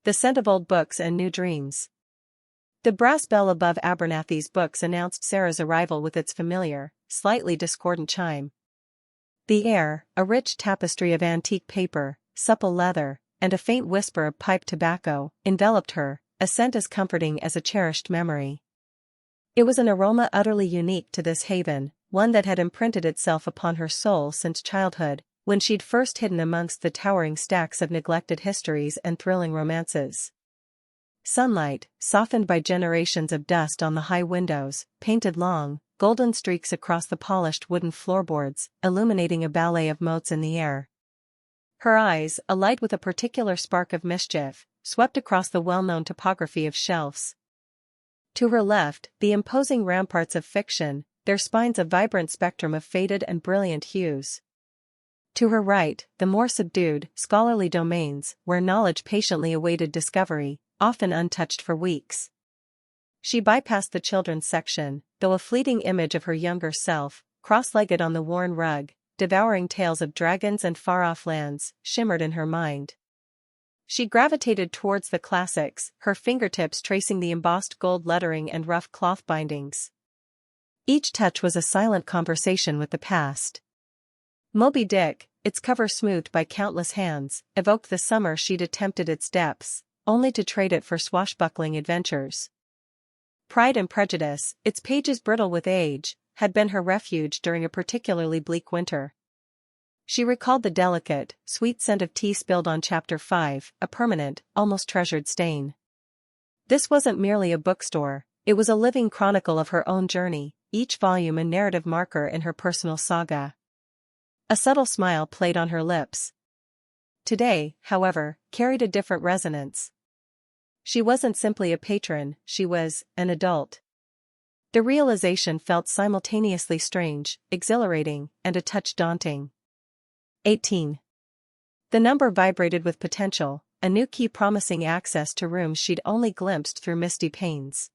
the scent of old books and new dreams. The brass bell above Abernathy's books announced Sarah's arrival with its familiar, slightly discordant chime. The air, a rich tapestry of antique paper, supple leather, and a faint whisper of pipe tobacco, enveloped her, a scent as comforting as a cherished memory. It was an aroma utterly unique to this haven, one that had imprinted itself upon her soul since childhood, when she'd first hidden amongst the towering stacks of neglected histories and thrilling romances. Sunlight, softened by generations of dust on the high windows, painted long, golden streaks across the polished wooden floorboards, illuminating a ballet of motes in the air. Her eyes, alight with a particular spark of mischief, swept across the well-known topography of shelves. To her left, the imposing ramparts of fiction, their spines a vibrant spectrum of faded and brilliant hues. To her right, the more subdued, scholarly domains, where knowledge patiently awaited discovery, often untouched for weeks. She bypassed the children's section, though a fleeting image of her younger self, cross-legged on the worn rug, devouring tales of dragons and far-off lands, shimmered in her mind. She gravitated towards the classics, her fingertips tracing the embossed gold lettering and rough cloth bindings. Each touch was a silent conversation with the past. Moby Dick, its cover smoothed by countless hands, evoked the summer she'd attempted its depths, only to trade it for swashbuckling adventures. Pride and Prejudice, its pages brittle with age, had been her refuge during a particularly bleak winter. She recalled the delicate, sweet scent of tea spilled on chapter 5, a permanent, almost treasured stain. This wasn't merely a bookstore, it was a living chronicle of her own journey, each volume a narrative marker in her personal saga. A subtle smile played on her lips. Today, however, carried a different resonance. She wasn't simply a patron, she was an adult. The realization felt simultaneously strange, exhilarating, and a touch daunting. 18. The number vibrated with potential, a new key promising access to rooms she'd only glimpsed through misty panes.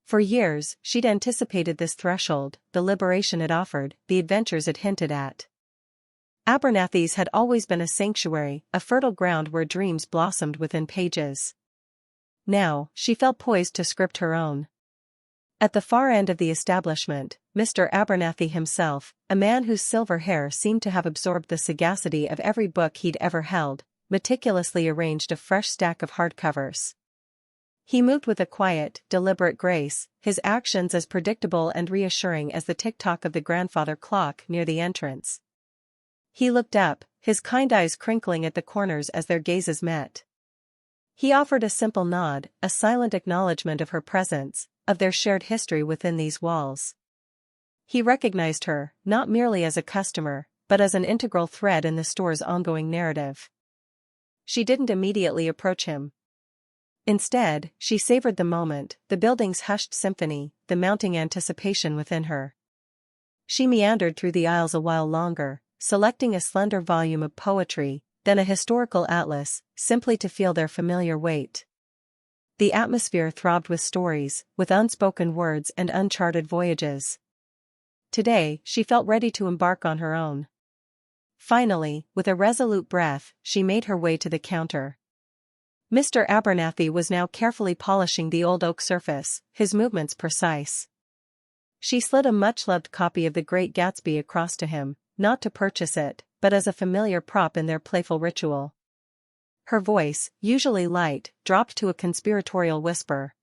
For years, she'd anticipated this threshold, the liberation it offered, the adventures it hinted at. Abernathy's had always been a sanctuary, a fertile ground where dreams blossomed within pages. Now, she felt poised to script her own. At the far end of the establishment, Mr. Abernathy himself, a man whose silver hair seemed to have absorbed the sagacity of every book he'd ever held, meticulously arranged a fresh stack of hardcovers. He moved with a quiet, deliberate grace, his actions as predictable and reassuring as the tick-tock of the grandfather clock near the entrance. He looked up, his kind eyes crinkling at the corners as their gazes met. He offered a simple nod, a silent acknowledgement of her presence, of their shared history within these walls. He recognized her, not merely as a customer, but as an integral thread in the store's ongoing narrative. She didn't immediately approach him. Instead, she savored the moment, the building's hushed symphony, the mounting anticipation within her. She meandered through the aisles a while longer, selecting a slender volume of poetry, then a historical atlas, simply to feel their familiar weight. The atmosphere throbbed with stories, with unspoken words and uncharted voyages. Today, she felt ready to embark on her own. Finally, with a resolute breath, she made her way to the counter. Mr. Abernathy was now carefully polishing the old oak surface, his movements precise. She slid a much-loved copy of The Great Gatsby across to him, not to purchase it, but as a familiar prop in their playful ritual. Her voice, usually light, dropped to a conspiratorial whisper.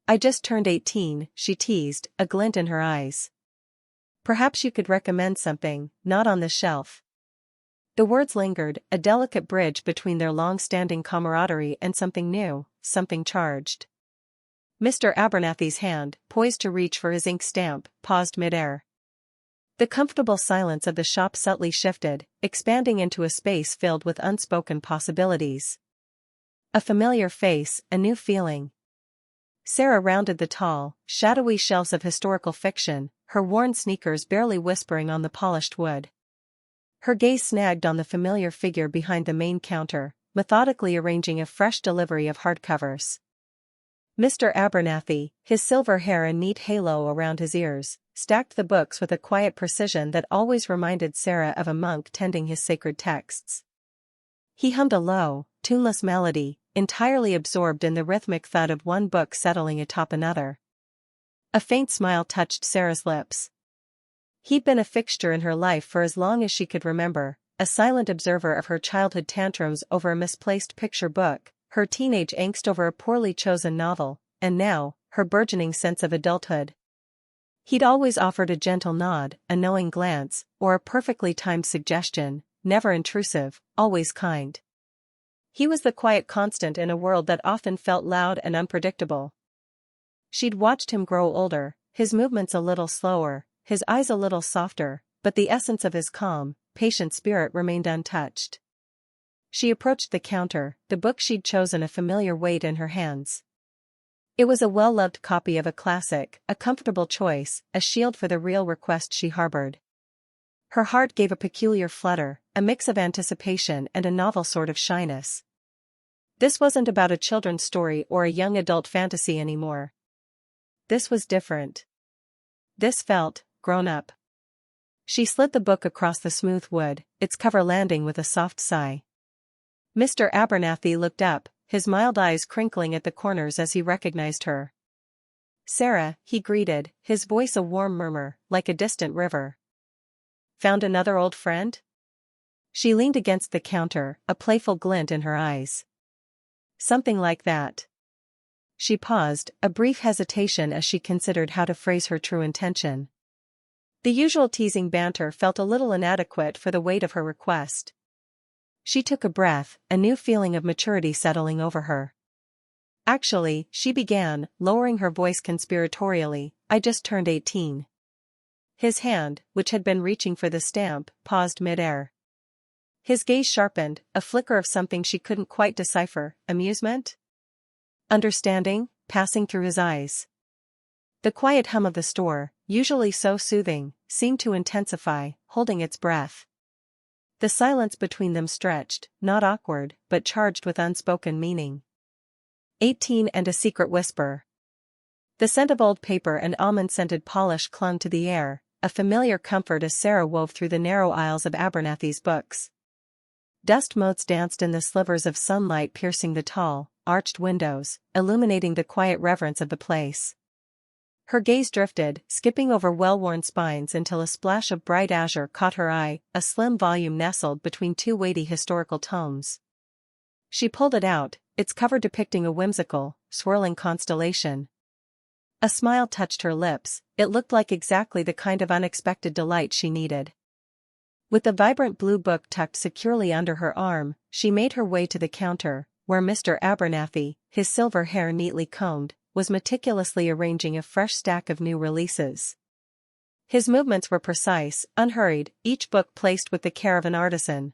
"I just turned 18, she teased, a glint in her eyes. "Perhaps you could recommend something, not on the shelf." The words lingered, a delicate bridge between their long-standing camaraderie and something new, something charged. Mr. Abernathy's hand, poised to reach for his ink stamp, paused midair. The comfortable silence of the shop subtly shifted, expanding into a space filled with unspoken possibilities. A familiar face, a new feeling. Sarah rounded the tall, shadowy shelves of historical fiction, her worn sneakers barely whispering on the polished wood. Her gaze snagged on the familiar figure behind the main counter, methodically arranging a fresh delivery of hardcovers. Mr. Abernathy, his silver hair a neat halo around his ears, stacked the books with a quiet precision that always reminded Sarah of a monk tending his sacred texts. He hummed a low, tuneless melody, entirely absorbed in the rhythmic thud of one book settling atop another. A faint smile touched Sarah's lips. He'd been a fixture in her life for as long as she could remember, a silent observer of her childhood tantrums over a misplaced picture book, her teenage angst over a poorly chosen novel, and now, her burgeoning sense of adulthood. He'd always offered a gentle nod, a knowing glance, or a perfectly timed suggestion, never intrusive, always kind. He was the quiet constant in a world that often felt loud and unpredictable. She'd watched him grow older, his movements a little slower, his eyes a little softer, but the essence of his calm, patient spirit remained untouched. She approached the counter, the book she'd chosen a familiar weight in her hands. It was a well-loved copy of a classic, a comfortable choice, a shield for the real request she harbored. Her heart gave a peculiar flutter, a mix of anticipation and a novel sort of shyness. This wasn't about a children's story or a young adult fantasy anymore. This was different. This felt grown up. She slid the book across the smooth wood, its cover landing with a soft sigh. Mr. Abernathy looked up, his mild eyes crinkling at the corners as he recognized her. "Sarah," he greeted, his voice a warm murmur, like a distant river. "Found another old friend?" She leaned against the counter, a playful glint in her eyes. "Something like that." She paused, a brief hesitation as she considered how to phrase her true intention. The usual teasing banter felt a little inadequate for the weight of her request. She took a breath, a new feeling of maturity settling over her. "Actually," she began, lowering her voice conspiratorially, "I just turned 18. His hand, which had been reaching for the stamp, paused midair. His gaze sharpened, a flicker of something she couldn't quite decipher, amusement? Understanding, passing through his eyes. The quiet hum of the store, usually so soothing, seemed to intensify, holding its breath. The silence between them stretched, not awkward, but charged with unspoken meaning. 18 and a secret whisper. The scent of old paper and almond-scented polish clung to the air, a familiar comfort as Sarah wove through the narrow aisles of Abernathy's books. Dust motes danced in the slivers of sunlight piercing the tall, arched windows, illuminating the quiet reverence of the place. Her gaze drifted, skipping over well-worn spines until a splash of bright azure caught her eye, a slim volume nestled between two weighty historical tomes. She pulled it out, its cover depicting a whimsical, swirling constellation. A smile touched her lips, it looked like exactly the kind of unexpected delight she needed. With the vibrant blue book tucked securely under her arm, she made her way to the counter, where Mr. Abernathy, his silver hair neatly combed, was meticulously arranging a fresh stack of new releases. His movements were precise, unhurried, each book placed with the care of an artisan.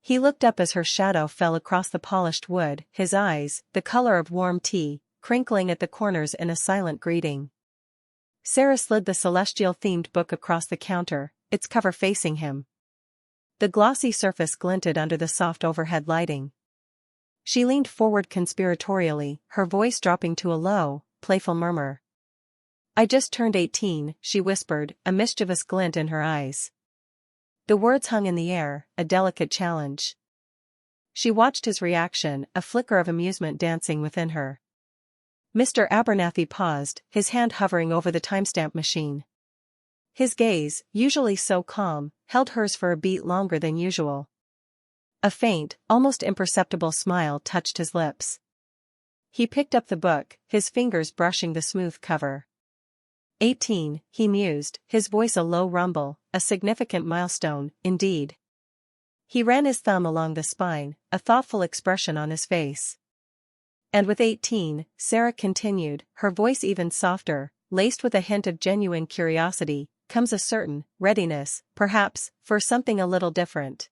He looked up as her shadow fell across the polished wood, his eyes, the color of warm tea, crinkling at the corners in a silent greeting. Sarah slid the celestial-themed book across the counter, its cover facing him. The glossy surface glinted under the soft overhead lighting. She leaned forward conspiratorially, her voice dropping to a low, playful murmur. "I just turned 18, she whispered, a mischievous glint in her eyes. The words hung in the air, a delicate challenge. She watched his reaction, a flicker of amusement dancing within her. Mr. Abernathy paused, his hand hovering over the timestamp machine. His gaze, usually so calm, held hers for a beat longer than usual. A faint, almost imperceptible smile touched his lips. He picked up the book, his fingers brushing the smooth cover. 18, he mused, his voice a low rumble, a significant milestone, indeed. He ran his thumb along the spine, a thoughtful expression on his face. And with 18, Sarah continued, her voice even softer, laced with a hint of genuine curiosity, comes a certain readiness, perhaps, for something a little different.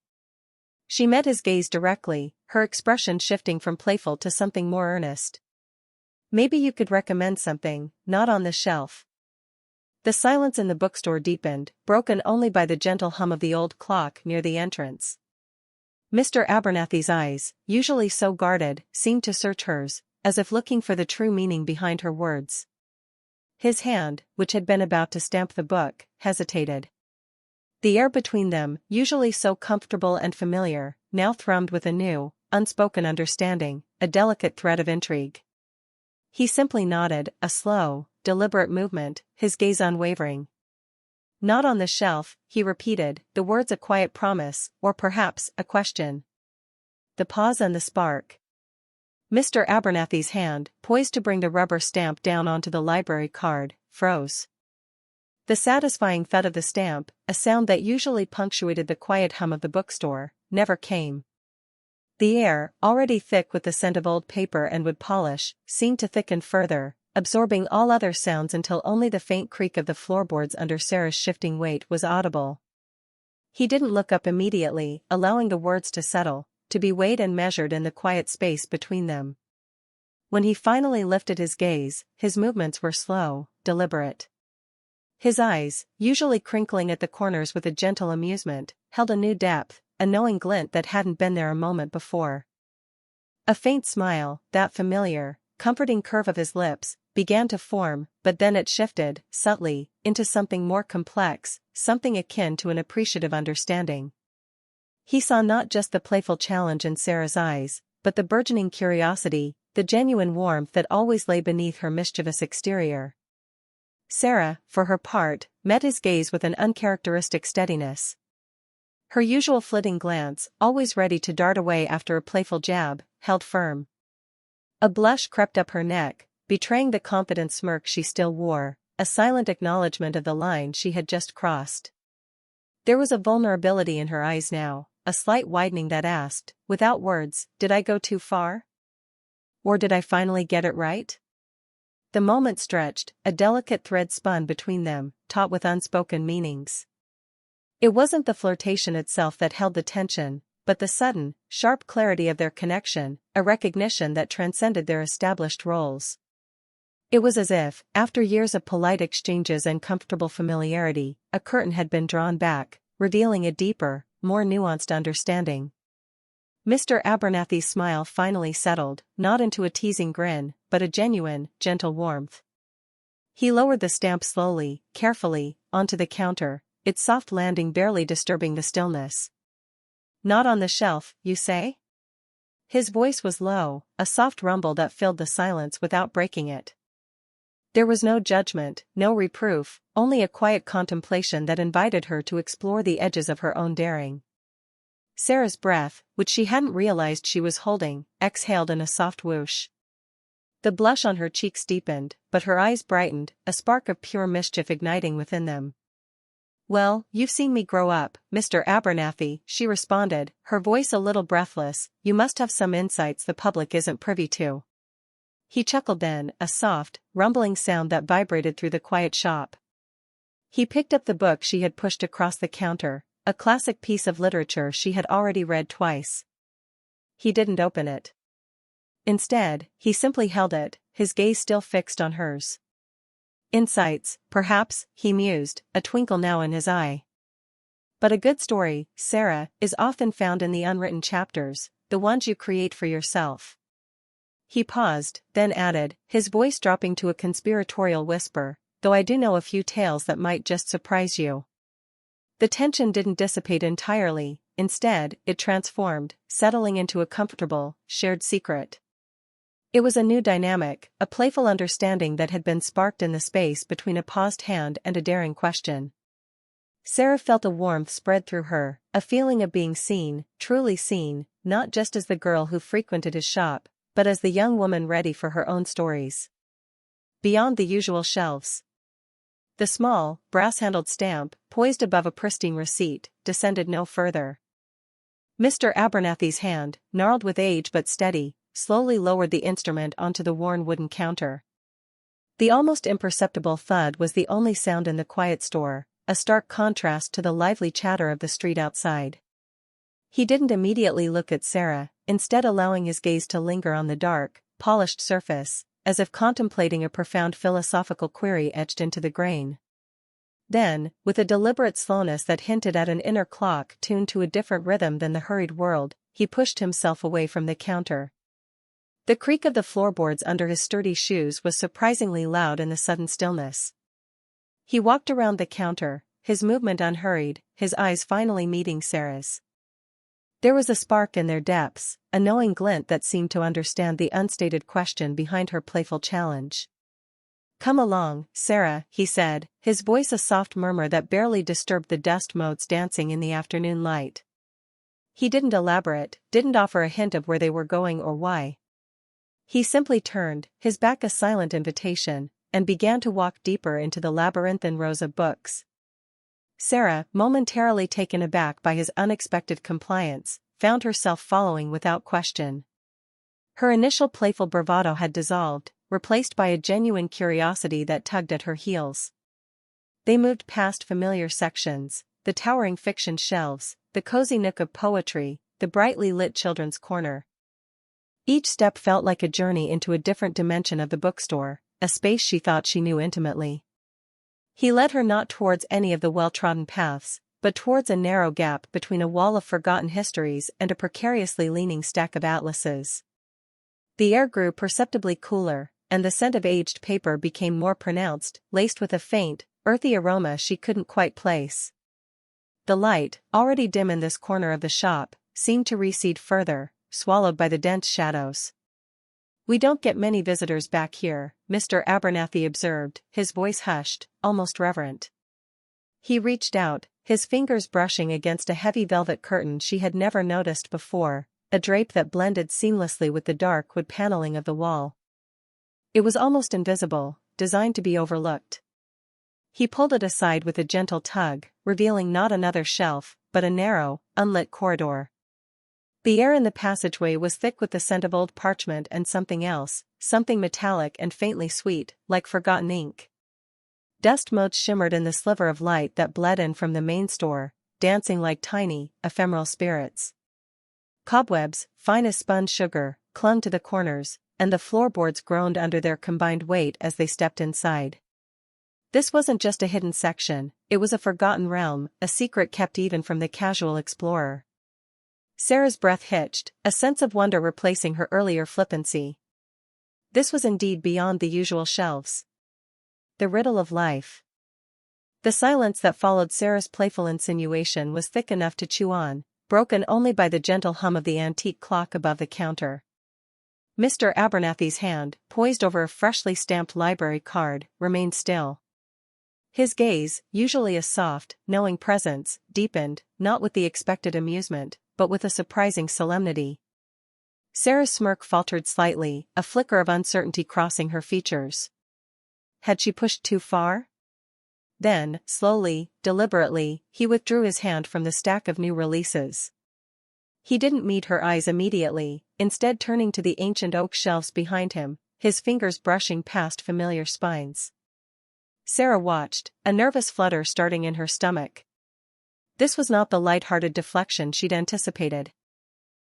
She met his gaze directly, her expression shifting from playful to something more earnest. Maybe you could recommend something, not on the shelf. The silence in the bookstore deepened, broken only by the gentle hum of the old clock near the entrance. Mr. Abernathy's eyes, usually so guarded, seemed to search hers, as if looking for the true meaning behind her words. His hand, which had been about to stamp the book, hesitated. The air between them, usually so comfortable and familiar, now thrummed with a new, unspoken understanding, a delicate thread of intrigue. He simply nodded, a slow, deliberate movement, his gaze unwavering. "Not on the shelf," he repeated, the words a quiet promise, or perhaps a question. The pause and the spark. Mr. Abernathy's hand, poised to bring the rubber stamp down onto the library card, froze. The satisfying thud of the stamp, a sound that usually punctuated the quiet hum of the bookstore, never came. The air, already thick with the scent of old paper and wood polish, seemed to thicken further, absorbing all other sounds until only the faint creak of the floorboards under Sarah's shifting weight was audible. He didn't look up immediately, allowing the words to settle, to be weighed and measured in the quiet space between them. When he finally lifted his gaze, his movements were slow, deliberate. His eyes, usually crinkling at the corners with a gentle amusement, held a new depth, a knowing glint that hadn't been there a moment before. A faint smile, that familiar, comforting curve of his lips, began to form, but then it shifted, subtly, into something more complex, something akin to an appreciative understanding. He saw not just the playful challenge in Sarah's eyes, but the burgeoning curiosity, the genuine warmth that always lay beneath her mischievous exterior. Sarah, for her part, met his gaze with an uncharacteristic steadiness. Her usual flitting glance, always ready to dart away after a playful jab, held firm. A blush crept up her neck, betraying the confident smirk she still wore, a silent acknowledgement of the line she had just crossed. There was a vulnerability in her eyes now, a slight widening that asked, without words, "Did I go too far? Or did I finally get it right?" The moment stretched, a delicate thread spun between them, taut with unspoken meanings. It wasn't the flirtation itself that held the tension, but the sudden, sharp clarity of their connection, a recognition that transcended their established roles. It was as if, after years of polite exchanges and comfortable familiarity, a curtain had been drawn back, revealing a deeper, more nuanced understanding. Mr. Abernathy's smile finally settled, not into a teasing grin, but a genuine, gentle warmth. He lowered the stamp slowly, carefully, onto the counter, its soft landing barely disturbing the stillness. "Not on the shelf, you say?" His voice was low, a soft rumble that filled the silence without breaking it. There was no judgment, no reproof, only a quiet contemplation that invited her to explore the edges of her own daring. Sarah's breath, which she hadn't realized she was holding, exhaled in a soft whoosh. The blush on her cheeks deepened, but her eyes brightened, a spark of pure mischief igniting within them. "Well, you've seen me grow up, Mr. Abernathy," she responded, her voice a little breathless. "You must have some insights the public isn't privy to." He chuckled then, a soft, rumbling sound that vibrated through the quiet shop. He picked up the book she had pushed across the counter, a classic piece of literature she had already read twice. He didn't open it. Instead, he simply held it, his gaze still fixed on hers. "Insights, perhaps," he mused, a twinkle now in his eye. "But a good story, Sarah, is often found in the unwritten chapters, the ones you create for yourself." He paused, then added, his voice dropping to a conspiratorial whisper, "Though I do know a few tales that might just surprise you." The tension didn't dissipate entirely, instead, it transformed, settling into a comfortable, shared secret. It was a new dynamic, a playful understanding that had been sparked in the space between a paused hand and a daring question. Sarah felt a warmth spread through her, a feeling of being seen, truly seen, not just as the girl who frequented his shop, but as the young woman ready for her own stories. Beyond the usual shelves. The small, brass-handled stamp, poised above a pristine receipt, descended no further. Mr. Abernathy's hand, gnarled with age but steady, slowly lowered the instrument onto the worn wooden counter. The almost imperceptible thud was the only sound in the quiet store, a stark contrast to the lively chatter of the street outside. He didn't immediately look at Sarah, instead allowing his gaze to linger on the dark, polished surface, as if contemplating a profound philosophical query etched into the grain. Then, with a deliberate slowness that hinted at an inner clock tuned to a different rhythm than the hurried world, he pushed himself away from the counter. The creak of the floorboards under his sturdy shoes was surprisingly loud in the sudden stillness. He walked around the counter, his movement unhurried, his eyes finally meeting Sarah's. There was a spark in their depths, a knowing glint that seemed to understand the unstated question behind her playful challenge. "Come along, Sarah," he said, his voice a soft murmur that barely disturbed the dust motes dancing in the afternoon light. He didn't elaborate, didn't offer a hint of where they were going or why. He simply turned, his back a silent invitation, and began to walk deeper into the labyrinthine rows of books. Sarah, momentarily taken aback by his unexpected compliance, found herself following without question. Her initial playful bravado had dissolved, replaced by a genuine curiosity that tugged at her heels. They moved past familiar sections, the towering fiction shelves, the cozy nook of poetry, the brightly lit children's corner. Each step felt like a journey into a different dimension of the bookstore, a space she thought she knew intimately. He led her not towards any of the well-trodden paths, but towards a narrow gap between a wall of forgotten histories and a precariously leaning stack of atlases. The air grew perceptibly cooler, and the scent of aged paper became more pronounced, laced with a faint, earthy aroma she couldn't quite place. The light, already dim in this corner of the shop, seemed to recede further, swallowed by the dense shadows. "We don't get many visitors back here," Mr. Abernathy observed, his voice hushed, almost reverent. He reached out, his fingers brushing against a heavy velvet curtain she had never noticed before, a drape that blended seamlessly with the dark wood paneling of the wall. It was almost invisible, designed to be overlooked. He pulled it aside with a gentle tug, revealing not another shelf, but a narrow, unlit corridor. The air in the passageway was thick with the scent of old parchment and something else, something metallic and faintly sweet, like forgotten ink. Dust motes shimmered in the sliver of light that bled in from the main store, dancing like tiny, ephemeral spirits. Cobwebs, fine as spun sugar, clung to the corners, and the floorboards groaned under their combined weight as they stepped inside. This wasn't just a hidden section, it was a forgotten realm, a secret kept even from the casual explorer. Sarah's breath hitched, a sense of wonder replacing her earlier flippancy. This was indeed beyond the usual shelves. The riddle of life. The silence that followed Sarah's playful insinuation was thick enough to chew on, broken only by the gentle hum of the antique clock above the counter. Mr. Abernathy's hand, poised over a freshly stamped library card, remained still. His gaze, usually a soft, knowing presence, deepened, not with the expected amusement, but with a surprising solemnity. Sarah's smirk faltered slightly, a flicker of uncertainty crossing her features. Had she pushed too far? Then, slowly, deliberately, he withdrew his hand from the stack of new releases. He didn't meet her eyes immediately, instead turning to the ancient oak shelves behind him, his fingers brushing past familiar spines. Sarah watched, a nervous flutter starting in her stomach. This was not the light-hearted deflection she'd anticipated.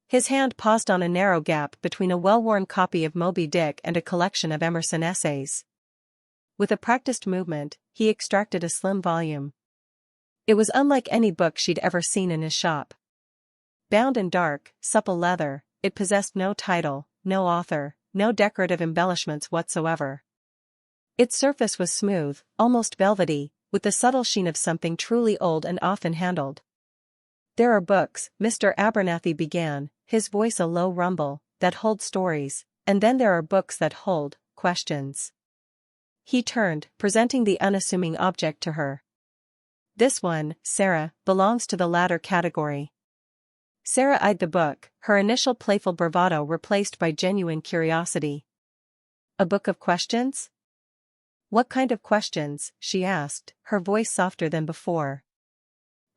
His hand paused on a narrow gap between a well-worn copy of Moby Dick and a collection of Emerson essays. With a practiced movement, he extracted a slim volume. It was unlike any book she'd ever seen in his shop. Bound in dark, supple leather, it possessed no title, no author, no decorative embellishments whatsoever. Its surface was smooth, almost velvety, with the subtle sheen of something truly old and often handled. "There are books," Mr. Abernathy began, his voice a low rumble, "that hold stories, and then there are books that hold questions." He turned, presenting the unassuming object to her. "This one, Sarah, belongs to the latter category." Sarah eyed the book, her initial playful bravado replaced by genuine curiosity. "A book of questions?" "What kind of questions?" she asked, her voice softer than before.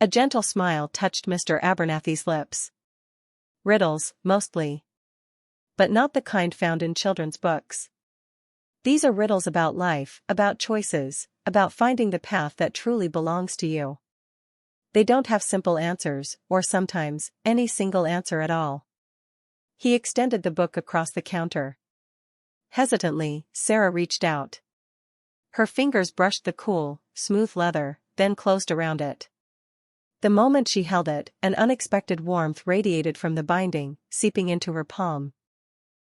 A gentle smile touched Mr. Abernathy's lips. "Riddles, mostly. But not the kind found in children's books. These are riddles about life, about choices, about finding the path that truly belongs to you. They don't have simple answers, or sometimes, any single answer at all." He extended the book across the counter. Hesitantly, Sarah reached out. Her fingers brushed the cool, smooth leather, then closed around it. The moment she held it, an unexpected warmth radiated from the binding, seeping into her palm.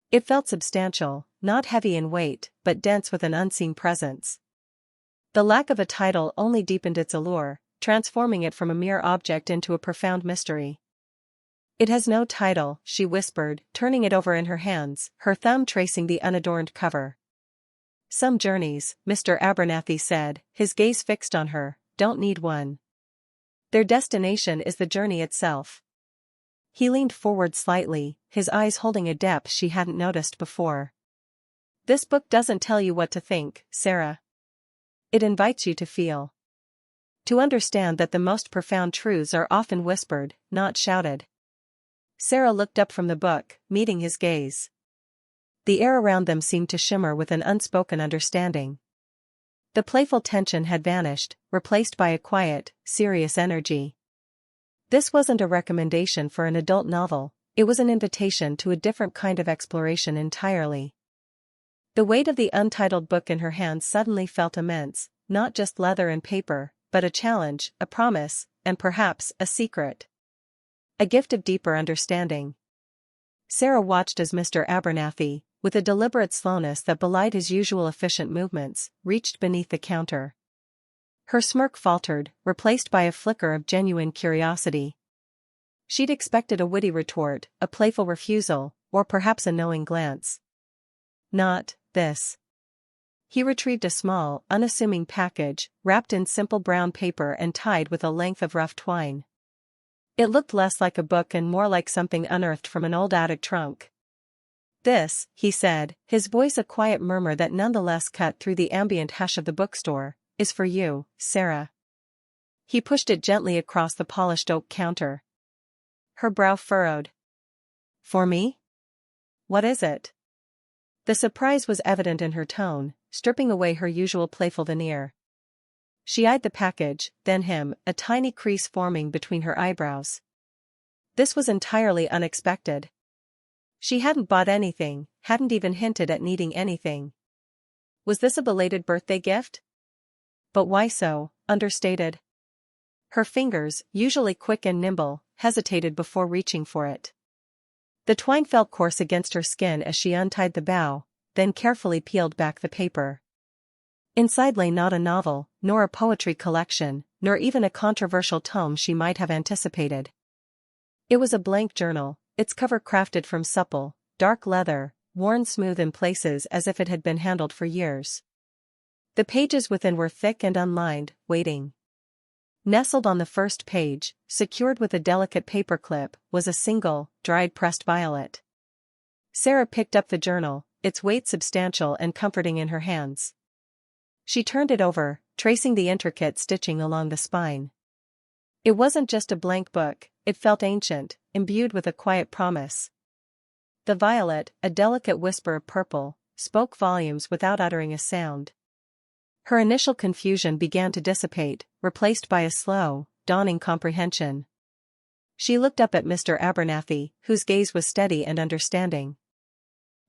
It felt substantial, not heavy in weight, but dense with an unseen presence. The lack of a title only deepened its allure, transforming it from a mere object into a profound mystery. It has no title, she whispered, turning it over in her hands, her thumb tracing the unadorned cover. Some journeys, Mr. Abernathy said, his gaze fixed on her, don't need one. Their destination is the journey itself. He leaned forward slightly, his eyes holding a depth she hadn't noticed before. This book doesn't tell you what to think, Sarah. It invites you to feel. To understand that the most profound truths are often whispered, not shouted. Sarah looked up from the book, meeting his gaze. The air around them seemed to shimmer with an unspoken understanding. The playful tension had vanished, replaced by a quiet, serious energy. This wasn't a recommendation for an adult novel, it was an invitation to a different kind of exploration entirely. The weight of the untitled book in her hands suddenly felt immense, not just leather and paper, but a challenge, a promise, and perhaps a secret. A gift of deeper understanding. Sarah watched as Mr. Abernathy, with a deliberate slowness that belied his usual efficient movements, reached beneath the counter. Her smirk faltered, replaced by a flicker of genuine curiosity. She'd expected a witty retort, a playful refusal, or perhaps a knowing glance. Not this. He retrieved a small, unassuming package, wrapped in simple brown paper and tied with a length of rough twine. It looked less like a book and more like something unearthed from an old attic trunk. This, he said, his voice a quiet murmur that nonetheless cut through the ambient hush of the bookstore, is for you, Sarah. He pushed it gently across the polished oak counter. Her brow furrowed. For me? What is it? The surprise was evident in her tone, stripping away her usual playful veneer. She eyed the package, then him, a tiny crease forming between her eyebrows. This was entirely unexpected. She hadn't bought anything, hadn't even hinted at needing anything. Was this a belated birthday gift? But why so understated? Her fingers, usually quick and nimble, hesitated before reaching for it. The twine felt coarse against her skin as she untied the bough, then carefully peeled back the paper. Inside lay not a novel, nor a poetry collection, nor even a controversial tome she might have anticipated. It was a blank journal, its cover crafted from supple, dark leather, worn smooth in places as if it had been handled for years. The pages within were thick and unlined, waiting. Nestled on the first page, secured with a delicate paperclip, was a single, dried pressed violet. Sarah picked up the journal, its weight substantial and comforting in her hands. She turned it over, tracing the intricate stitching along the spine. It wasn't just a blank book, it felt ancient, imbued with a quiet promise. The violet, a delicate whisper of purple, spoke volumes without uttering a sound. Her initial confusion began to dissipate, replaced by a slow, dawning comprehension. She looked up at Mr. Abernathy, whose gaze was steady and understanding.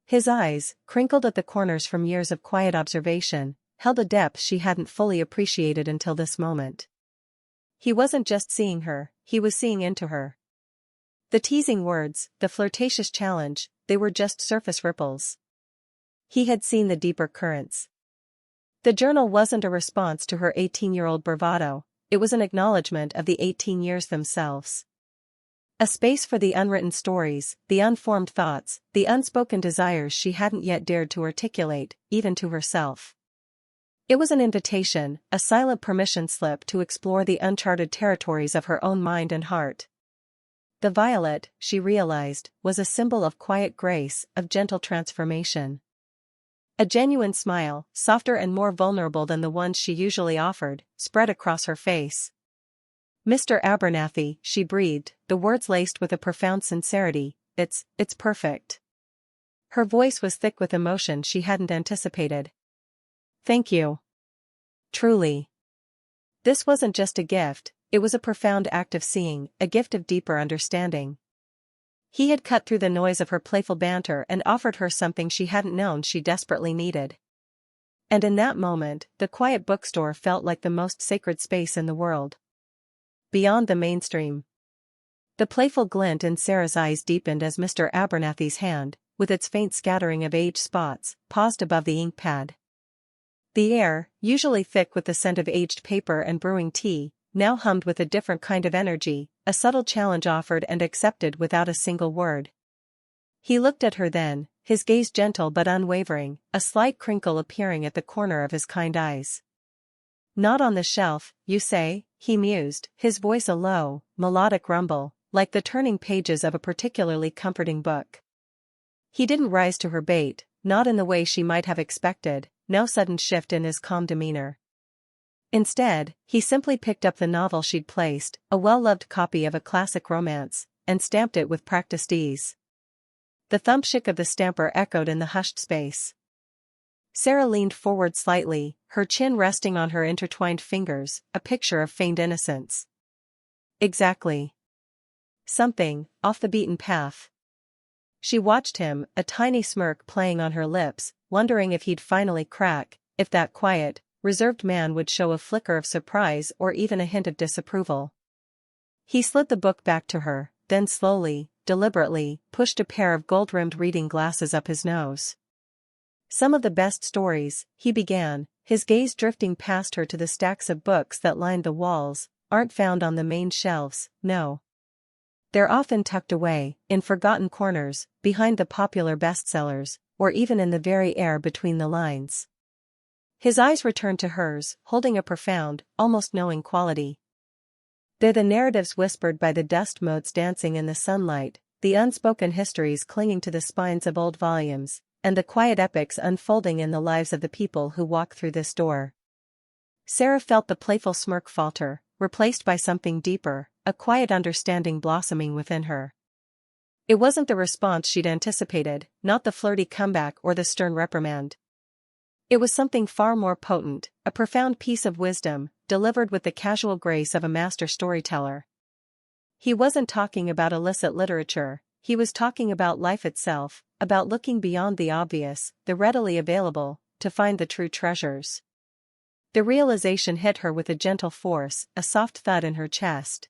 His eyes, crinkled at the corners from years of quiet observation, held a depth she hadn't fully appreciated until this moment. He wasn't just seeing her, he was seeing into her. The teasing words, the flirtatious challenge, they were just surface ripples. He had seen the deeper currents. The journal wasn't a response to her 18-year-old bravado, it was an acknowledgement of the 18 years themselves. A space for the unwritten stories, the unformed thoughts, the unspoken desires she hadn't yet dared to articulate, even to herself. It was an invitation, a silent permission slip to explore the uncharted territories of her own mind and heart. The violet, she realized, was a symbol of quiet grace, of gentle transformation. A genuine smile, softer and more vulnerable than the ones she usually offered, spread across her face. Mr. Abernathy, she breathed, the words laced with a profound sincerity, it's perfect. Her voice was thick with emotion she hadn't anticipated. Thank you. Truly. This wasn't just a gift, it was a profound act of seeing, a gift of deeper understanding. He had cut through the noise of her playful banter and offered her something she hadn't known she desperately needed. And in that moment, the quiet bookstore felt like the most sacred space in the world. Beyond the mainstream. The playful glint in Sarah's eyes deepened as Mr. Abernathy's hand, with its faint scattering of age spots, paused above the ink pad. The air, usually thick with the scent of aged paper and brewing tea, now hummed with a different kind of energy, a subtle challenge offered and accepted without a single word. He looked at her then, his gaze gentle but unwavering, a slight crinkle appearing at the corner of his kind eyes. "Not on the shelf, you say?" he mused, his voice a low, melodic rumble, like the turning pages of a particularly comforting book. He didn't rise to her bait, not in the way she might have expected, no sudden shift in his calm demeanor. Instead, he simply picked up the novel she'd placed, a well-loved copy of a classic romance, and stamped it with practiced ease. The thumpshick of the stamper echoed in the hushed space. Sarah leaned forward slightly, her chin resting on her intertwined fingers, a picture of feigned innocence. "Exactly. Something, off the beaten path." She watched him, a tiny smirk playing on her lips, wondering if he'd finally crack, if that quiet, reserved man would show a flicker of surprise or even a hint of disapproval. He slid the book back to her, then slowly, deliberately, pushed a pair of gold-rimmed reading glasses up his nose. "Some of the best stories," he began, his gaze drifting past her to the stacks of books that lined the walls, "aren't found on the main shelves, no. They're often tucked away, in forgotten corners, behind the popular bestsellers, or even in the very air between the lines." His eyes returned to hers, holding a profound, almost knowing quality. "They're the narratives whispered by the dust motes dancing in the sunlight, the unspoken histories clinging to the spines of old volumes, and the quiet epics unfolding in the lives of the people who walk through this door." Sarah felt the playful smirk falter, replaced by something deeper, a quiet understanding blossoming within her. It wasn't the response she'd anticipated, not the flirty comeback or the stern reprimand. It was something far more potent, a profound piece of wisdom, delivered with the casual grace of a master storyteller. He wasn't talking about illicit literature, he was talking about life itself, about looking beyond the obvious, the readily available, to find the true treasures. The realization hit her with a gentle force, a soft thud in her chest.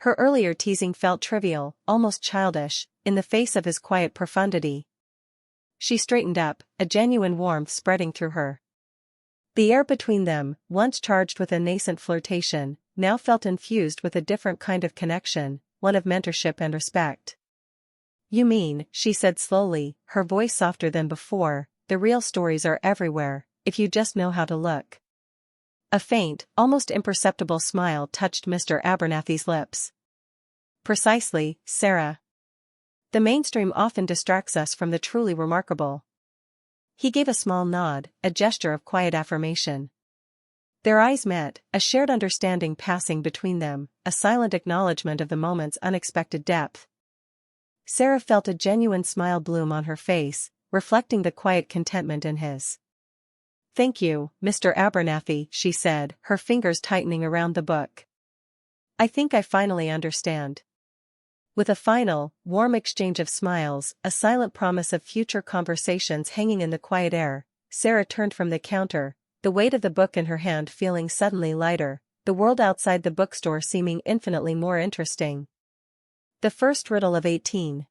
Her earlier teasing felt trivial, almost childish, in the face of his quiet profundity. She straightened up, a genuine warmth spreading through her. The air between them, once charged with a nascent flirtation, now felt infused with a different kind of connection, one of mentorship and respect. "You mean," she said slowly, her voice softer than before, "the real stories are everywhere, if you just know how to look." A faint, almost imperceptible smile touched Mr. Abernathy's lips. "Precisely, Sarah. The mainstream often distracts us from the truly remarkable." He gave a small nod, a gesture of quiet affirmation. Their eyes met, a shared understanding passing between them, a silent acknowledgement of the moment's unexpected depth. Sarah felt a genuine smile bloom on her face, reflecting the quiet contentment in his. "Thank you, Mr. Abernathy," she said, her fingers tightening around the book. "I think I finally understand." With a final, warm exchange of smiles, a silent promise of future conversations hanging in the quiet air, Sarah turned from the counter, the weight of the book in her hand feeling suddenly lighter, the world outside the bookstore seeming infinitely more interesting. The first riddle of 18.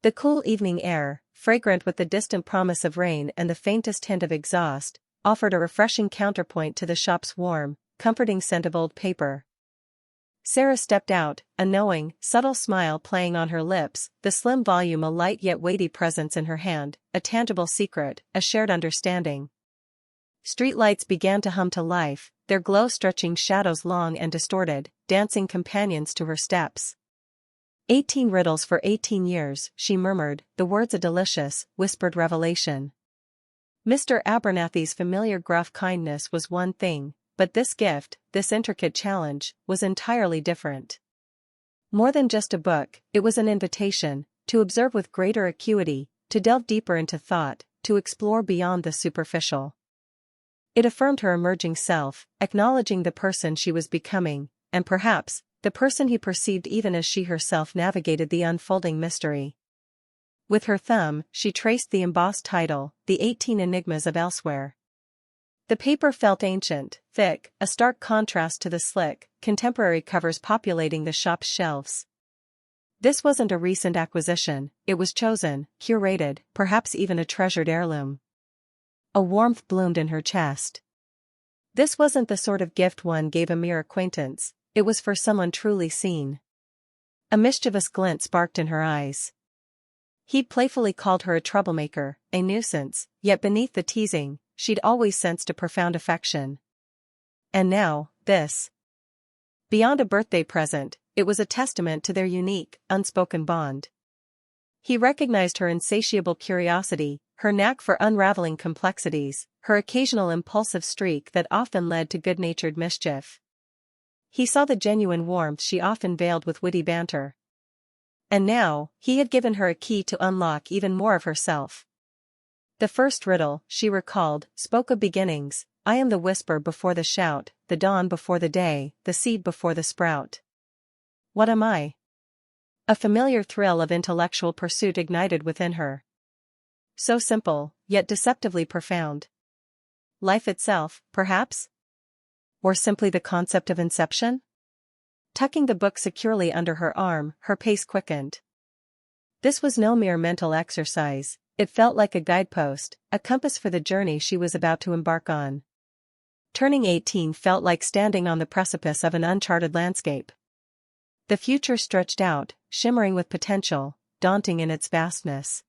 The cool evening air, fragrant with the distant promise of rain and the faintest hint of exhaust, offered a refreshing counterpoint to the shop's warm, comforting scent of old paper. Sarah stepped out, a knowing, subtle smile playing on her lips, the slim volume a light yet weighty presence in her hand, a tangible secret, a shared understanding. Streetlights began to hum to life, their glow stretching shadows long and distorted, dancing companions to her steps. 18 riddles for 18 years, she murmured, the words a delicious, whispered revelation. Mr. Abernathy's familiar gruff kindness was one thing, but this gift, this intricate challenge, was entirely different. More than just a book, it was an invitation, to observe with greater acuity, to delve deeper into thought, to explore beyond the superficial. It affirmed her emerging self, acknowledging the person she was becoming, and perhaps, the person he perceived even as she herself navigated the unfolding mystery. With her thumb, she traced the embossed title, The 18 Enigmas of Elsewhere. The paper felt ancient, thick, a stark contrast to the slick, contemporary covers populating the shop's shelves. This wasn't a recent acquisition, it was chosen, curated, perhaps even a treasured heirloom. A warmth bloomed in her chest. This wasn't the sort of gift one gave a mere acquaintance, it was for someone truly seen. A mischievous glint sparked in her eyes. He'd playfully called her a troublemaker, a nuisance, yet beneath the teasing, she'd always sensed a profound affection. And now, this. Beyond a birthday present, it was a testament to their unique, unspoken bond. He recognized her insatiable curiosity, her knack for unraveling complexities, her occasional impulsive streak that often led to good-natured mischief. He saw the genuine warmth she often veiled with witty banter. And now, he had given her a key to unlock even more of herself. The first riddle, she recalled, spoke of beginnings. I am the whisper before the shout, the dawn before the day, the seed before the sprout. What am I? A familiar thrill of intellectual pursuit ignited within her. So simple, yet deceptively profound. Life itself, perhaps? Or simply the concept of inception? Tucking the book securely under her arm, her pace quickened. This was no mere mental exercise, it felt like a guidepost, a compass for the journey she was about to embark on. Turning 18 felt like standing on the precipice of an uncharted landscape. The future stretched out, shimmering with potential, daunting in its vastness.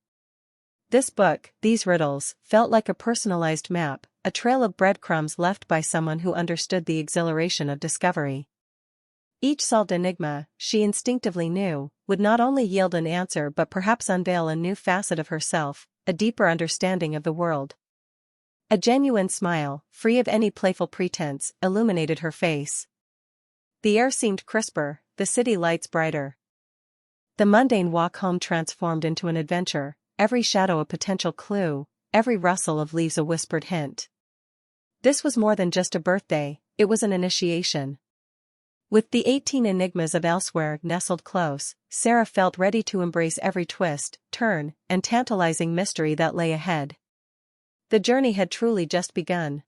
This book, these riddles, felt like a personalized map, a trail of breadcrumbs left by someone who understood the exhilaration of discovery. Each solved enigma, she instinctively knew, would not only yield an answer but perhaps unveil a new facet of herself, a deeper understanding of the world. A genuine smile, free of any playful pretense, illuminated her face. The air seemed crisper, the city lights brighter. The mundane walk home transformed into an adventure, every shadow a potential clue, every rustle of leaves a whispered hint. This was more than just a birthday, it was an initiation. With the 18 enigmas of elsewhere nestled close, Sarah felt ready to embrace every twist, turn, and tantalizing mystery that lay ahead. The journey had truly just begun.